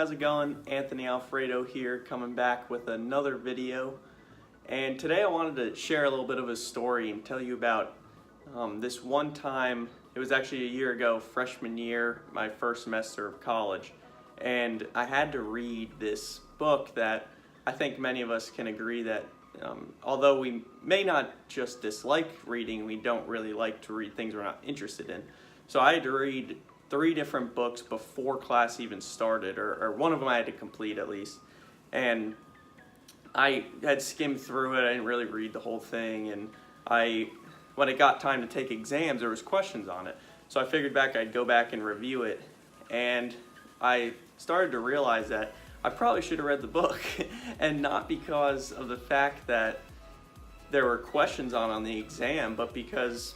how's it going? Anthony Alfredo here, coming back with another video. And today I wanted to share a little bit of a story and tell you about this one time. It was actually a year ago, freshman year, my first semester of college. And I had to read this book that I think many of us can agree that although we may not just dislike reading, we don't really like to read things we're not interested in. So I had to read 3 different books before class even started, or one of them I had to complete at least. And I had skimmed through it. I didn't really read the whole thing, and when it got time to take exams, there was questions on it. So I figured I'd go back and review it, and I started to realize that I probably should have read the book, and not because of the fact that there were questions on the exam, but because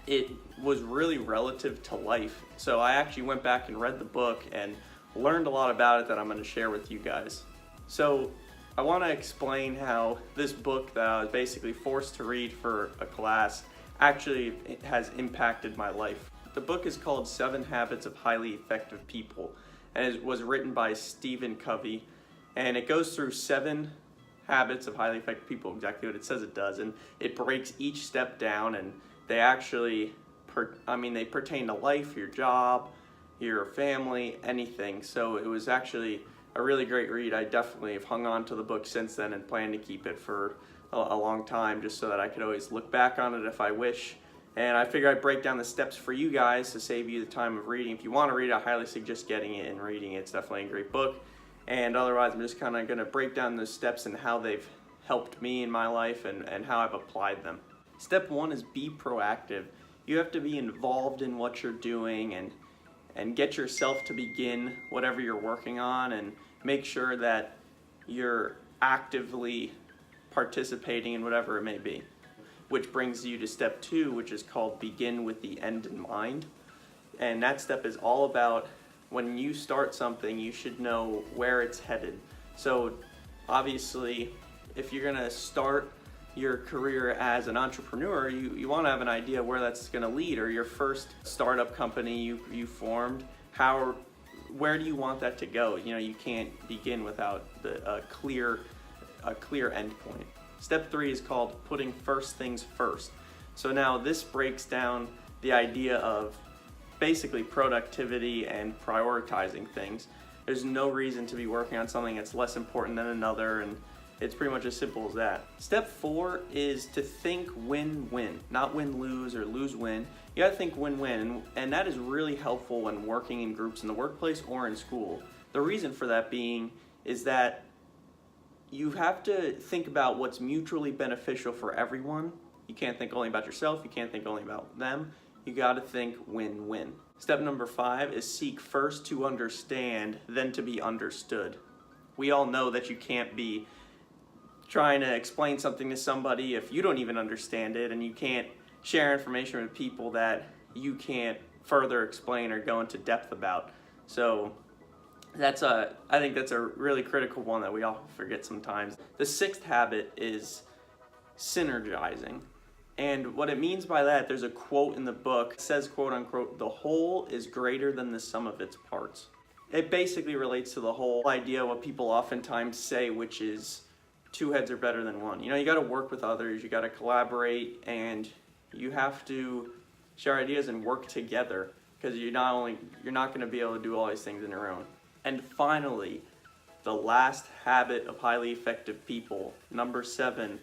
it was really relative to life. So I actually went back and read the book and learned a lot about it that I'm going to share with you guys. So I want to explain how this book that I was basically forced to read for a class actually has impacted my life. The book is called 7 Habits of Highly Effective People, and it was written by Stephen Covey, and it goes through 7 habits of highly effective people, exactly what it says it does, and it breaks each step down, and they actually, they pertain to life, your job, your family, anything. So it was actually a really great read. I definitely have hung on to the book since then and plan to keep it for a long time, just so that I could always look back on it if I wish. And I figure I'd break down the steps for you guys to save you the time of reading. If you want to read it, I highly suggest getting it and reading it. It's definitely a great book. And otherwise, I'm just kind of going to break down the steps and how they've helped me in my life and how I've applied them. Step 1 is be proactive. You have to be involved in what you're doing and get yourself to begin whatever you're working on, and make sure that you're actively participating in whatever it may be. Which brings you to step 2, which is called begin with the end in mind. And that step is all about when you start something, you should know where it's headed. So obviously, if you're going to start your career as an entrepreneur, you want to have an idea where that's going to lead, or your first startup company you formed, where do you want that to go? You know, you can't begin without a clear end point. Step 3 is called putting first things first. So now this breaks down the idea of basically productivity and prioritizing things. There's no reason to be working on something that's less important than another, and it's pretty much as simple as that. Step 4 is to think win-win, not win-lose or lose-win. You gotta think win-win, and that is really helpful when working in groups in the workplace or in school. The reason for that being is that you have to think about what's mutually beneficial for everyone. You can't think only about yourself, you can't think only about them. You gotta think win-win. Step number 5 is seek first to understand, then to be understood. We all know that you can't be trying to explain something to somebody if you don't even understand it, and you can't share information with people that you can't further explain or go into depth about. So I think that's a really critical one that we all forget sometimes. The 6th habit is synergizing. And what it means by that, there's a quote in the book. It says, quote unquote, "The whole is greater than the sum of its parts." It basically relates to the whole idea, what people oftentimes say, which is 2 heads are better than 1. You know, you got to work with others, you got to collaborate, and you have to share ideas and work together, because you're not going to be able to do all these things on your own. And finally, the last habit of highly effective people, number 7,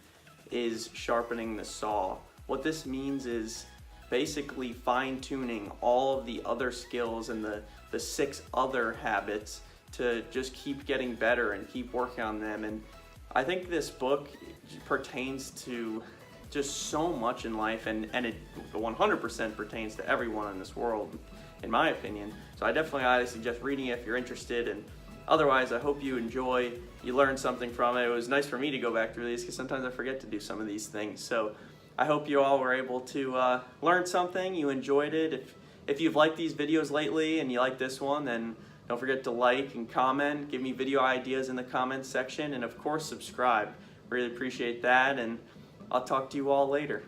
is sharpening the saw. What this means is basically fine-tuning all of the other skills and the 6 other habits to just keep getting better and keep working on them. And I think this book pertains to just so much in life, and it 100% pertains to everyone in this world, in my opinion. So I definitely highly suggest reading it if you're interested, and otherwise I hope you learned something from it. It was nice for me to go back through these, because sometimes I forget to do some of these things. So I hope you all were able to learn something, you enjoyed it. If you've liked these videos lately and you like this one, then don't forget to like and comment, give me video ideas in the comments section, and of course subscribe. Really appreciate that, and I'll talk to you all later.